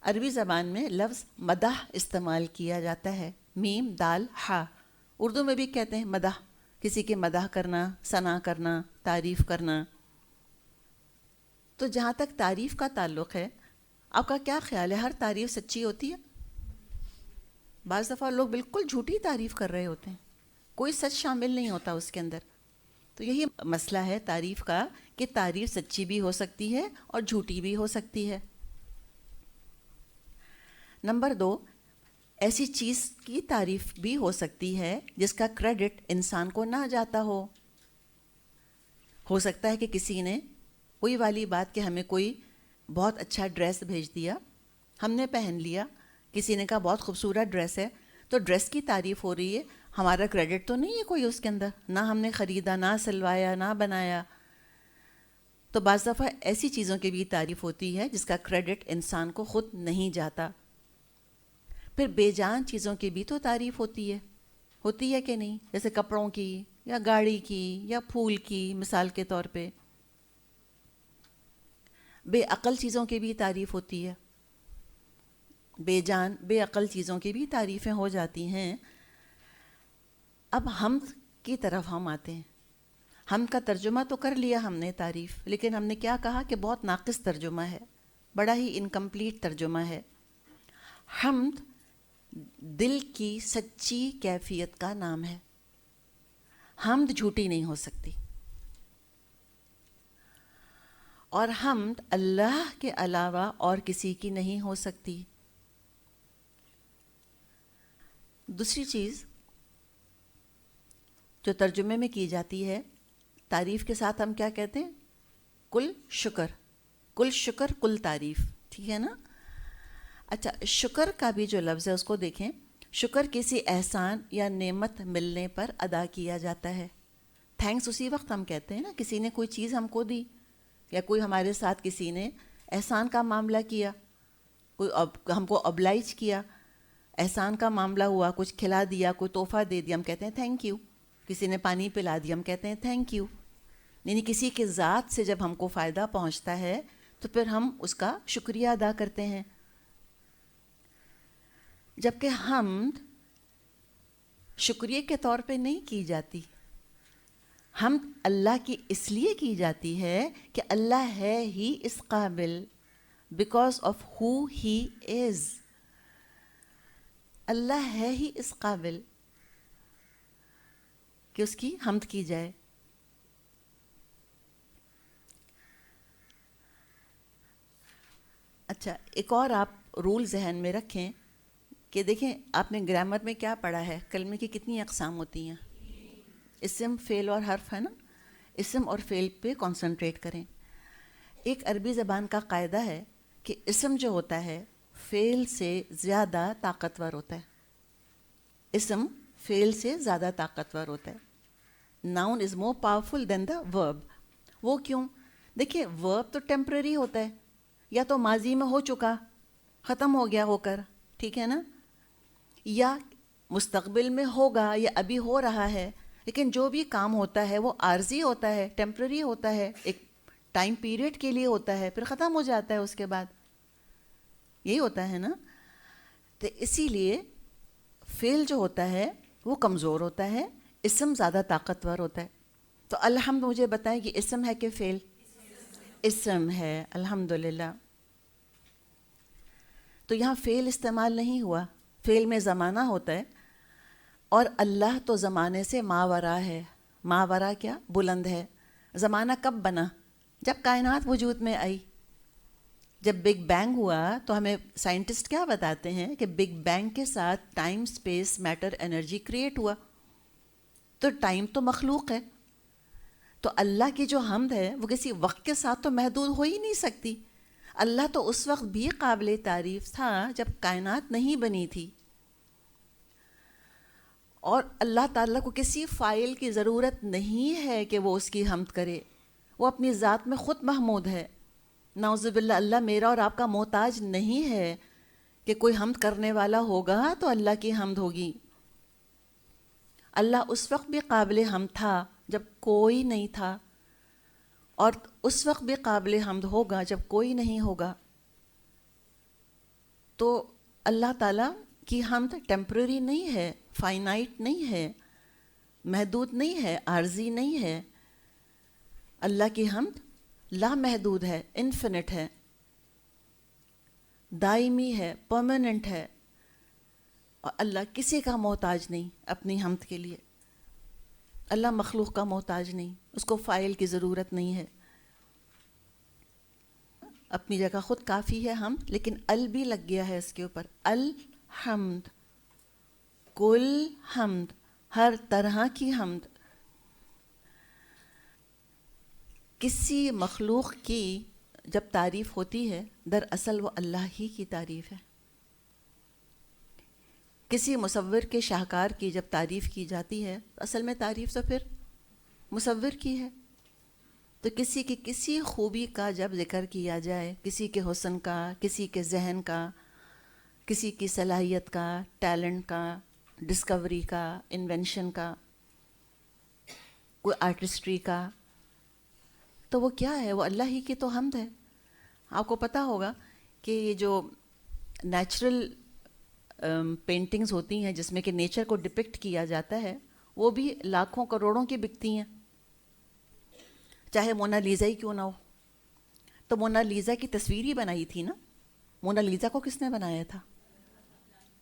عربی زبان میں لفظ مدح استعمال کیا جاتا ہے، میم دال ہا۔ اردو میں بھی کہتے ہیں مدح، کسی کے مدح کرنا، ثنا کرنا، تعریف کرنا۔ تو جہاں تک تعریف کا تعلق ہے، آپ کا کیا خیال ہے؟ ہر تعریف سچی ہوتی ہے؟ بعض دفعہ لوگ بالکل جھوٹی تعریف کر رہے ہوتے ہیں، کوئی سچ شامل نہیں ہوتا اس کے اندر۔ تو یہی مسئلہ ہے تعریف کا کہ تعریف سچی بھی ہو سکتی ہے اور جھوٹی بھی ہو سکتی ہے۔ نمبر 2، ایسی چیز کی تعریف بھی ہو سکتی ہے جس کا کریڈٹ انسان کو نہ جاتا ہو سکتا ہے کہ کسی نے وہی والی بات کہ ہمیں کوئی بہت اچھا ڈریس بھیج دیا، ہم نے پہن لیا، کسی نے کہا بہت خوبصورت ڈریس ہے، تو ڈریس کی تعریف ہو رہی ہے، ہمارا کریڈٹ تو نہیں ہے کوئی اس کے اندر، نہ ہم نے خریدا، نہ سلوایا، نہ بنایا۔ تو بعض دفعہ ایسی چیزوں کی بھی تعریف ہوتی ہے جس کا کریڈٹ انسان کو خود نہیں جاتا۔ پھر بے جان چیزوں کی بھی تو تعریف ہوتی ہے کہ نہیں؟ جیسے کپڑوں کی یا گاڑی کی یا پھول کی، مثال کے طور پہ۔ بے عقل چیزوں کی بھی تعریف ہوتی ہے، بے جان بے عقل چیزوں کی بھی تعریفیں ہو جاتی ہیں۔ اب حمد کی طرف ہم آتے ہیں۔ حمد کا ترجمہ تو کر لیا ہم نے تعریف، لیکن ہم نے کیا کہا کہ بہت ناقص ترجمہ ہے، بڑا ہی انکمپلیٹ ترجمہ ہے۔ حمد دل کی سچی کیفیت کا نام ہے۔ حمد جھوٹی نہیں ہو سکتی، اور حمد اللہ کے علاوہ اور کسی کی نہیں ہو سکتی۔ دوسری چیز جو ترجمے میں کی جاتی ہے، تعریف کے ساتھ ہم کیا کہتے ہیں؟ کل شکر، کل شکر کل تعریف، ٹھیک ہے نا؟ اچھا، شکر کا بھی جو لفظ ہے اس کو دیکھیں۔ شکر کسی احسان یا نعمت ملنے پر ادا کیا جاتا ہے۔ تھینکس اسی وقت ہم کہتے ہیں نا، کسی نے کوئی چیز ہم کو دی، یا کوئی ہمارے ساتھ کسی نے احسان کا معاملہ کیا، کوئی ہم کو oblige کیا، احسان کا معاملہ ہوا، کچھ کھلا دیا، کوئی تحفہ دے دیا، ہم کہتے ہیں تھینک یو۔ کسی نے پانی پلا دیا، ہم کہتے ہیں تھینک یو۔ یعنی کسی کے ذات سے جب ہم کو فائدہ پہنچتا ہے تو پھر ہم اس کا شکریہ ادا کرتے ہیں۔ جبکہ حمد شکریہ کے طور پہ نہیں کی جاتی، حمد اللہ کی اس لیے کی جاتی ہے کہ اللہ ہے ہی اس قابل، بیکاز آف ہو ہی از۔ اللہ ہے ہی اس قابل کہ اس کی حمد کی جائے۔ اچھا، ایک اور آپ رول ذہن میں رکھیں کہ دیکھیں آپ نے گرامر میں کیا پڑھا ہے، کلمے کی کتنی اقسام ہوتی ہیں؟ اسم، فعل اور حرف، ہے نا؟ اسم اور فعل پہ کنسنٹریٹ کریں۔ ایک عربی زبان کا قاعدہ ہے کہ اسم جو ہوتا ہے فعل سے زیادہ طاقتور ہوتا ہے۔ اسم فعل سے زیادہ طاقتور ہوتا ہے۔ ناؤن از مور پاورفل دین دا ورب۔ وہ کیوں؟ دیکھیں ورب تو ٹیمپرری ہوتا ہے، یا تو ماضی میں ہو چکا، ختم ہو گیا ہو کر، ٹھیک ہے نا، یا مستقبل میں ہوگا یا ابھی ہو رہا ہے، لیکن جو بھی کام ہوتا ہے وہ عارضی ہوتا ہے، ٹیمپرری ہوتا ہے، ایک ٹائم پیریڈ کے لیے ہوتا ہے، پھر ختم ہو جاتا ہے اس کے بعد، یہی ہوتا ہے نا۔ تو اسی لیے فعل جو ہوتا ہے وہ کمزور ہوتا ہے، اسم زیادہ طاقتور ہوتا ہے۔ تو الحمد مجھے بتائیں کہ اسم ہے کہ فعل؟ اسم ہے، الحمدللہ۔ تو یہاں فعل استعمال نہیں ہوا، فعل میں زمانہ ہوتا ہے، اور اللہ تو زمانے سے ماورا ہے۔ ماورا کیا؟ بلند ہے۔ زمانہ کب بنا؟ جب کائنات وجود میں آئی۔ جب بگ بینگ ہوا تو ہمیں سائنٹسٹ کیا بتاتے ہیں کہ بگ بینگ کے ساتھ time, space, matter, energy create ہوا۔ تو ٹائم تو مخلوق ہے، تو اللہ کی جو حمد ہے وہ کسی وقت کے ساتھ تو محدود ہو ہی نہیں سکتی۔ اللہ تو اس وقت بھی قابل تعریف تھا جب کائنات نہیں بنی تھی، اور اللہ تعالیٰ کو کسی فائل کی ضرورت نہیں ہے کہ وہ اس کی حمد کرے، وہ اپنی ذات میں خود محمود ہے۔ نعوذ باللہ، اللہ میرا اور آپ کا محتاج نہیں ہے کہ کوئی حمد کرنے والا ہوگا تو اللہ کی حمد ہوگی۔ اللہ اس وقت بھی قابل حمد تھا جب کوئی نہیں تھا، اور اس وقت بھی قابل حمد ہوگا جب کوئی نہیں ہوگا۔ تو اللہ تعالیٰ کی حمد ٹیمپرری نہیں ہے، فائنائٹ نہیں ہے، محدود نہیں ہے، عارضی نہیں ہے۔ اللہ کی حمد لامحدود ہے، انفینٹ ہے، دائمی ہے، پرماننٹ ہے، اور اللہ کسی کا محتاج نہیں اپنی حمد کے لیے۔ اللہ مخلوق کا محتاج نہیں، اس کو فائل کی ضرورت نہیں ہے، اپنی جگہ خود کافی ہے حمد، لیکن ال بھی لگ گیا ہے اس کے اوپر، الحمد، کل حمد، ہر طرح کی حمد۔ کسی مخلوق کی جب تعریف ہوتی ہے دراصل وہ اللہ ہی کی تعریف ہے۔ کسی مصور کے شاہکار کی جب تعریف کی جاتی ہے اصل میں تعریف تو پھر مصور کی ہے۔ تو کسی کی کسی خوبی کا جب ذکر کیا جائے، کسی کے حسن کا، کسی کے ذہن کا، کسی کی صلاحیت کا، ٹیلنٹ کا، ڈسکوری کا، انوینشن کا، کوئی آرٹسٹری کا، تو وہ کیا ہے؟ وہ اللہ ہی کی تو حمد ہے۔ آپ کو پتہ ہوگا کہ یہ جو نیچرل پینٹنگز ہوتی ہیں جس میں کہ نیچر کو ڈپکٹ کیا جاتا ہے وہ بھی لاکھوں کروڑوں کی بکتی ہیں، چاہے مونا لیزا ہی کیوں نہ ہو. تو مونا لیزا کی تصویر ہی بنائی تھی نا. مونا لیزا کو کس نے بنایا تھا؟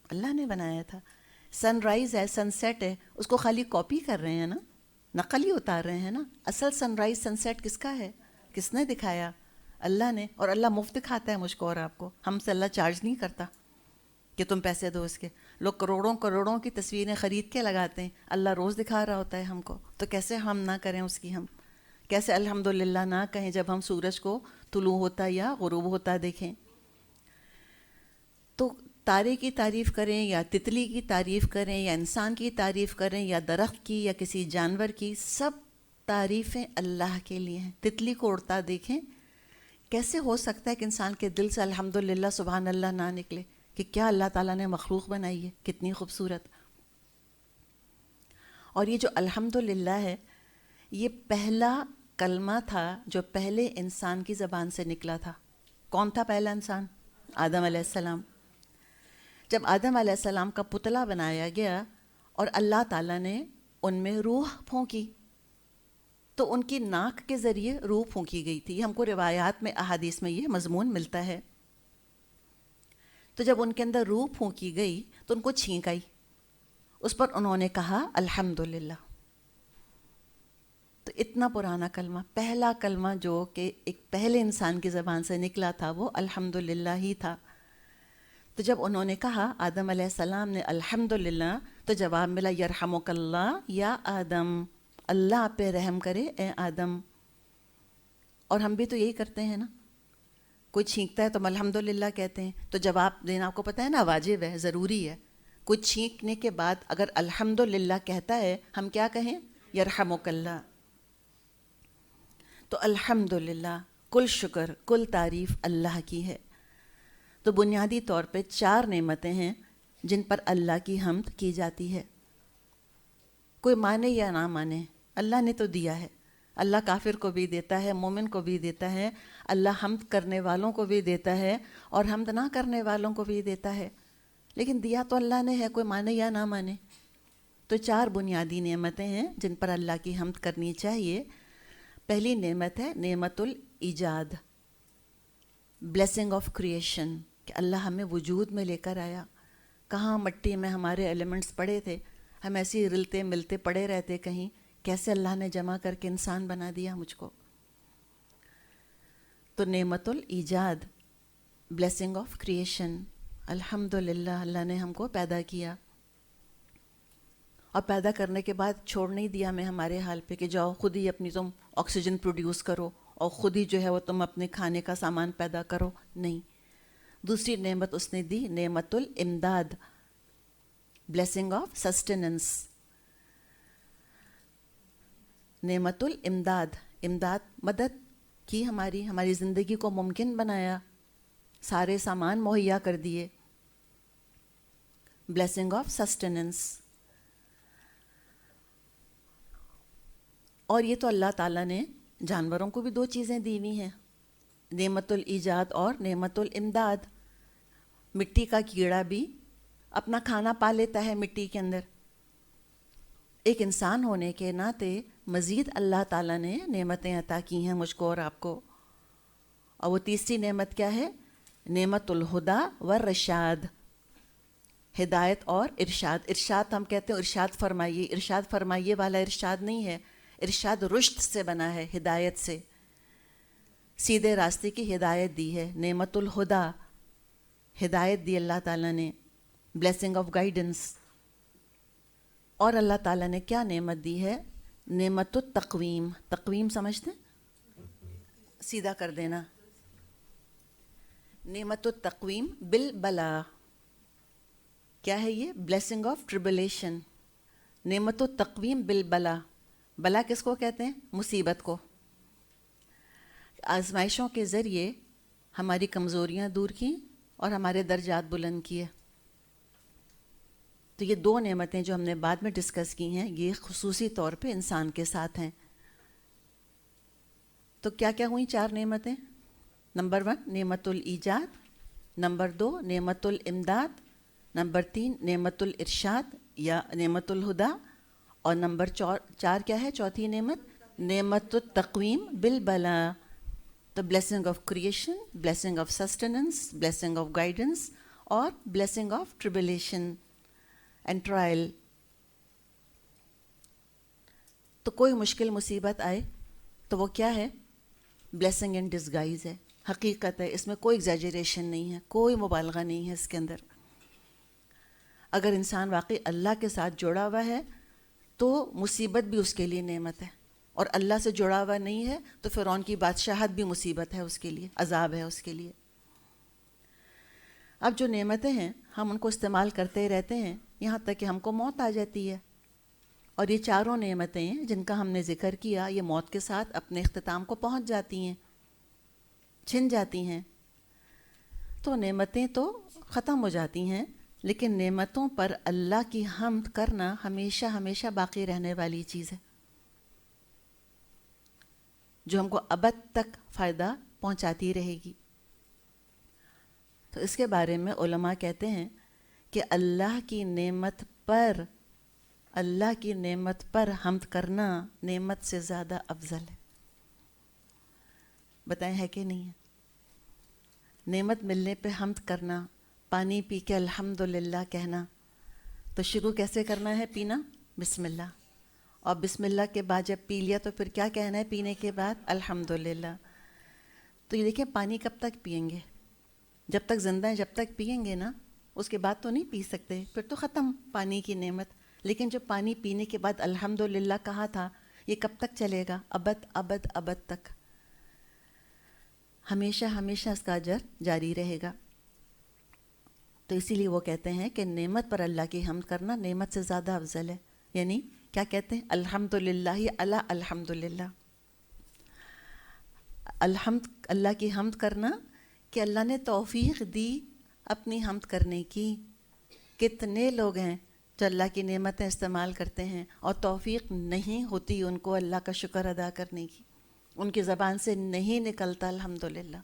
اللہ نے بنایا تھا. سن رائز ہے، سن سیٹ ہے، اس کو خالی کاپی کر رہے ہیں نا، نقل ہی اتار رہے ہیں نا. اصل سن رائز سن سیٹ کس کا ہے؟ کس نے دکھایا؟ اللہ نے. اور اللہ مفت دکھاتا ہے مجھ کو اور آپ کو. ہم سے اللہ چارج نہیں کرتا کہ تم پیسے دو اس کے. لوگ کروڑوں کروڑوں کی تصویریں خرید کے لگاتے ہیں، اللہ روز دکھا رہا ہوتا ہے ہم کو. تو کیسے ہم نہ کریں اس کی؟ ہم کیسے الحمدللہ نہ کہیں جب ہم سورج کو طلوع ہوتا یا غروب ہوتا دیکھیں؟ تو تارے کی تعریف کریں یا تتلی کی تعریف کریں یا انسان کی تعریف کریں یا درخت کی یا کسی جانور کی، سب تعریفیں اللہ کے لیے ہیں. تتلی کو اڑتا دیکھیں، کیسے ہو سکتا ہے کہ انسان کے دل سے الحمدللہ سبحان اللہ نہ نکلے کہ کیا اللہ تعالیٰ نے مخلوق بنائی ہے، کتنی خوبصورت. اور یہ جو الحمدللہ ہے یہ پہلا کلمہ تھا جو پہلے انسان کی زبان سے نکلا تھا. کون تھا پہلا انسان؟ آدم علیہ السلام. جب آدم علیہ السلام کا پتلا بنایا گیا اور اللہ تعالیٰ نے ان میں روح پھونکی تو ان کی ناک کے ذریعے روح پھونکی گئی تھی. ہم کو روایات میں احادیث میں یہ مضمون ملتا ہے. تو جب ان کے اندر روح پھونکی گئی تو ان کو چھینک آئی، اس پر انہوں نے کہا الحمدللہ. تو اتنا پرانا کلمہ، پہلا کلمہ جو کہ ایک پہلے انسان کی زبان سے نکلا تھا وہ الحمدللہ ہی تھا. تو جب انہوں نے کہا آدم علیہ السلام نے الحمدللہ تو جواب ملا یرحمک اللہ یا آدم، اللہ آپ پہ رحم کرے اے آدم. اور ہم بھی تو یہی کرتے ہیں نا، کوئی چھینکتا ہے تو ہم الحمدللہ کہتے ہیں. تو جواب دینا آپ کو پتہ ہے نا واجب ہے، ضروری ہے. کوئی چھینکنے کے بعد اگر الحمدللہ کہتا ہے ہم کیا کہیں؟ یرحمک اللہ. تو الحمدللہ، کل شکر کل تعریف اللہ کی ہے. تو بنیادی طور پہ 4 نعمتیں ہیں جن پر اللہ کی حمد کی جاتی ہے. کوئی مانے یا نہ مانے، اللہ نے تو دیا ہے. اللہ کافر کو بھی دیتا ہے، مومن کو بھی دیتا ہے. اللہ حمد کرنے والوں کو بھی دیتا ہے اور حمد نہ کرنے والوں کو بھی دیتا ہے. لیکن دیا تو اللہ نے ہے، کوئی مانے یا نہ مانے. تو 4 بنیادی نعمتیں ہیں جن پر اللہ کی حمد کرنی چاہیے. پہلی نعمت ہے نعمت الایجاد، بلیسنگ آف کریشن، کہ اللہ ہمیں وجود میں لے کر آیا. کہاں مٹی میں ہمارے ایلیمنٹس پڑے تھے، ہم ایسے رلتے ملتے پڑے رہتے کہیں، کیسے اللہ نے جمع کر کے انسان بنا دیا مجھ کو. تو نعمت الایجاد، بلیسنگ آف کریشن، الحمدللہ اللہ نے ہم کو پیدا کیا. اور پیدا کرنے کے بعد چھوڑ نہیں دیا ہمیں ہمارے حال پہ کہ جاؤ خود ہی اپنی تم آکسیجن پروڈیوس کرو اور خود ہی جو ہے وہ تم اپنے کھانے کا سامان پیدا کرو. نہیں، دوسری نعمت اس نے دی نعمت الامداد، بلیسنگ آف سسٹیننس. نعمت الامداد، امداد مدد کی، ہماری زندگی کو ممکن بنایا، سارے سامان مہیا کر دیے. Blessing of sustenance. اور یہ تو اللہ تعالیٰ نے جانوروں کو بھی 2 چیزیں دی ہوئی ہیں، نعمت الایجاد اور نعمت الامداد. مٹی کا کیڑا بھی اپنا کھانا پا لیتا ہے مٹی کے اندر. ایک انسان ہونے کے ناطے مزید اللہ تعالیٰ نے نعمتیں عطا کی ہیں مجھ کو اور آپ کو. اور وہ تیسری نعمت کیا ہے؟ نعمت الہدا والرشاد، ہدایت اور ارشاد. ارشاد ہم کہتے ہیں ارشاد فرمائیے، ارشاد فرمائیے والا ارشاد نہیں ہے، ارشاد رشد سے بنا ہے، ہدایت سے، سیدھے راستے کی ہدایت دی ہے. نعمت الہدا، ہدایت دی اللہ تعالیٰ نے، بلیسنگ آف گائیڈنس. اور اللہ تعالیٰ نے کیا نعمت دی ہے؟ نعمت التقویم. تقویم سمجھتے ہیں؟ سیدھا کر دینا. نعمت التقویم بالبلا. کیا ہے یہ؟ Blessing of tribulation. نعمت التقویم بالبلا. بلا کس کو کہتے ہیں؟ مصیبت کو. آزمائشوں کے ذریعے ہماری کمزوریاں دور کیں اور ہمارے درجات بلند کیے. تو یہ 2 نعمتیں جو ہم نے بعد میں ڈسکس کی ہیں یہ خصوصی طور پہ انسان کے ساتھ ہیں. تو کیا کیا ہوئیں 4 نعمتیں؟ نمبر 1 نعمت الایجاد، نمبر 2 نعمت الامداد، نمبر 3 نعمت الارشاد یا نعمت الہدا، اور نمبر 4 کیا ہے چوتھی نعمت؟ نعمت التقویم بالبلا، the blessing of creation, blessing of sustenance, blessing of guidance اور blessing of tribulation and trial. تو کوئی مشکل مصیبت آئے تو وہ کیا ہے؟ blessing in disguise ہے، حقیقت ہے، اس میں کوئی ایگزیجریشن نہیں ہے، کوئی مبالغہ نہیں ہے اس کے اندر۔ اگر انسان واقعی اللہ کے ساتھ جڑا ہوا ہے تو مصیبت بھی اس کے لیے نعمت ہے، اور اللہ سے جڑا ہوا نہیں ہے تو فرعون کی بادشاہت بھی مصیبت ہے اس کے لیے، عذاب ہے اس کے لیے۔ اب جو نعمتیں ہیں ہم ان کو استعمال کرتے رہتے ہیں یہاں تک کہ ہم کو موت آ جاتی ہے، اور یہ چاروں نعمتیں جن کا ہم نے ذکر کیا یہ موت کے ساتھ اپنے اختتام کو پہنچ جاتی ہیں، چھن جاتی ہیں۔ تو نعمتیں تو ختم ہو جاتی ہیں، لیکن نعمتوں پر اللہ کی حمد کرنا ہمیشہ ہمیشہ باقی رہنے والی چیز ہے، جو ہم کو ابد تک فائدہ پہنچاتی رہے گی۔ تو اس کے بارے میں علماء کہتے ہیں کہ اللہ کی نعمت پر حمد کرنا نعمت سے زیادہ افضل ہے۔ بتائیں ہے کہ نہیں ہے؟ نعمت ملنے پہ حمد کرنا، پانی پی کے الحمدللہ کہنا، تو شروع کیسے کرنا ہے پینا؟ بسم اللہ، اور بسم اللہ کے بعد جب پی لیا تو پھر کیا کہنا ہے پینے کے بعد؟ الحمدللہ۔ تو یہ دیکھیں پانی کب تک پئیں گے؟ جب تک زندہ ہیں جب تک پئیں گے نا، اس کے بعد تو نہیں پی سکتے، پھر تو ختم پانی کی نعمت۔ لیکن جو پانی پینے کے بعد الحمدللہ کہا تھا یہ کب تک چلے گا؟ ابد ابد ابد تک، ہمیشہ ہمیشہ اس کا اجر جاری رہے گا۔ تو اسی لیے وہ کہتے ہیں کہ نعمت پر اللہ کی حمد کرنا نعمت سے زیادہ افضل ہے۔ یعنی کیا کہتے ہیں؟ الحمدللہ علی الحمدللہ، اللہ کی حمد کرنا کہ اللہ نے توفیق دی اپنی حمد کرنے کی۔ کتنے لوگ ہیں جو اللہ کی نعمتیں استعمال کرتے ہیں اور توفیق نہیں ہوتی ان کو اللہ کا شکر ادا کرنے کی، ان کی زبان سے نہیں نکلتا الحمدللہ،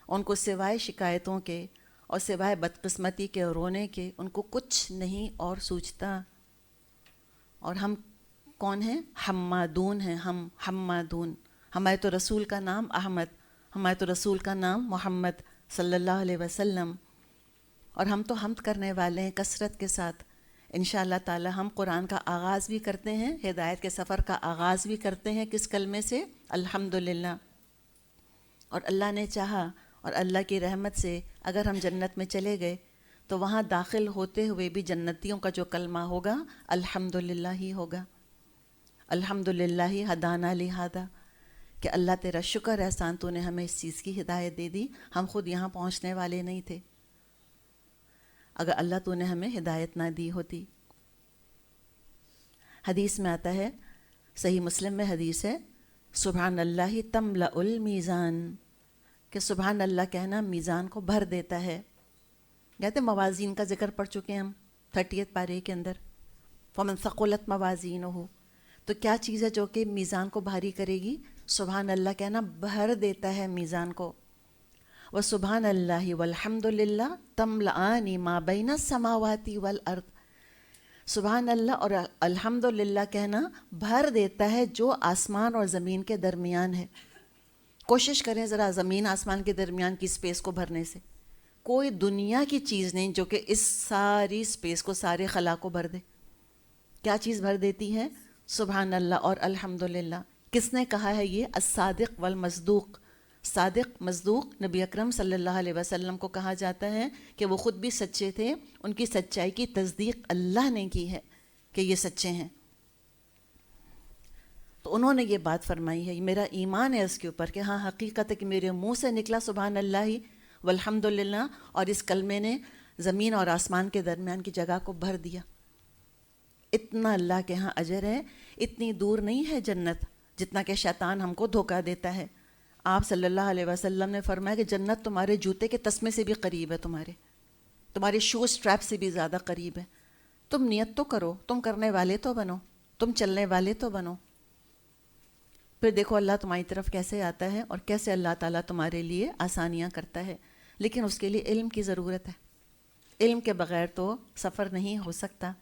ان کو سوائے شکایتوں کے اور سوائے بدقسمتی کے اور رونے کے ان کو کچھ نہیں اور سوچتا۔ اور ہم کون ہیں؟ حمادون ہیں، ہم حمادون۔ ہمارے تو رسول کا نام احمد، ہمارے تو رسول کا نام محمد صلی اللہ علیہ وسلم، اور ہم تو حمد کرنے والے ہیں کثرت کے ساتھ۔ انشاءاللہ تعالی ہم قرآن کا آغاز بھی کرتے ہیں، ہدایت کے سفر کا آغاز بھی کرتے ہیں کس کلمے سے؟ الحمدللہ۔ اور اللہ نے چاہا اور اللہ کی رحمت سے اگر ہم جنت میں چلے گئے تو وہاں داخل ہوتے ہوئے بھی جنتیوں کا جو کلمہ ہوگا الحمدللہ ہی ہوگا۔ الحمدللہ ہدانا لہذا، کہ اللہ تیرا شکر احسان تو نے ہمیں اس چیز کی ہدایت دے دی، ہم خود یہاں پہنچنے والے نہیں تھے اگر اللہ تو نے ہمیں ہدایت نہ دی ہوتی۔ حدیث میں آتا ہے، صحیح مسلم میں حدیث ہے، سبحان اللہ تملأ المیزان، کہ سبحان اللہ کہنا میزان کو بھر دیتا ہے۔ کہتے ہیں موازین کا ذکر پڑھ چکے ہیں ہم 30 پارے کے اندر، فمن ثقلت موازینہ، تو کیا چیز ہے جو کہ میزان کو بھاری کرے گی؟ سبحان اللہ کہنا بھر دیتا ہے میزان کو۔ وسبحان اللہ والحمد للہ تملأان ما بین السماوات والارض، سبحان اللہ اور الحمد للہ کہنا بھر دیتا ہے جو آسمان اور زمین کے درمیان ہے۔ کوشش کریں ذرا زمین آسمان کے درمیان کی اسپیس کو بھرنے سے، کوئی دنیا کی چیز نہیں جو کہ اس ساری اسپیس کو، سارے خلا کو بھر دے۔ کیا چیز بھر دیتی ہے؟ سبحان اللہ اور الحمد للہ۔ کس نے کہا ہے یہ؟ الصادق والمصدوق، صادق مصدوق نبی اکرم صلی اللہ علیہ وسلم کو کہا جاتا ہے کہ وہ خود بھی سچے تھے، ان کی سچائی کی تصدیق اللہ نے کی ہے کہ یہ سچے ہیں۔ تو انہوں نے یہ بات فرمائی ہے، میرا ایمان ہے اس کے اوپر کہ ہاں حقیقت ہے کہ میرے منہ سے نکلا سبحان اللہ والحمد للہ، اور اس کلمے نے زمین اور آسمان کے درمیان کی جگہ کو بھر دیا۔ اتنا اللہ کے ہاں اجر ہے، اتنی دور نہیں ہے جنت جتنا کہ شیطان ہم کو دھوکہ دیتا ہے۔ آپ صلی اللہ علیہ وسلم نے فرمایا کہ جنت تمہارے جوتے کے تسمے سے بھی قریب ہے، تمہارے شو سٹریپ سے بھی زیادہ قریب ہے۔ تم نیت تو کرو، تم کرنے والے تو بنو، تم چلنے والے تو بنو۔ پھر دیکھو اللہ تمہاری طرف کیسے آتا ہے اور کیسے اللہ تعالیٰ تمہارے لیے آسانیاں کرتا ہے. لیکن اس کے لیے علم کی ضرورت ہے. علم کے بغیر تو سفر نہیں ہو سکتا.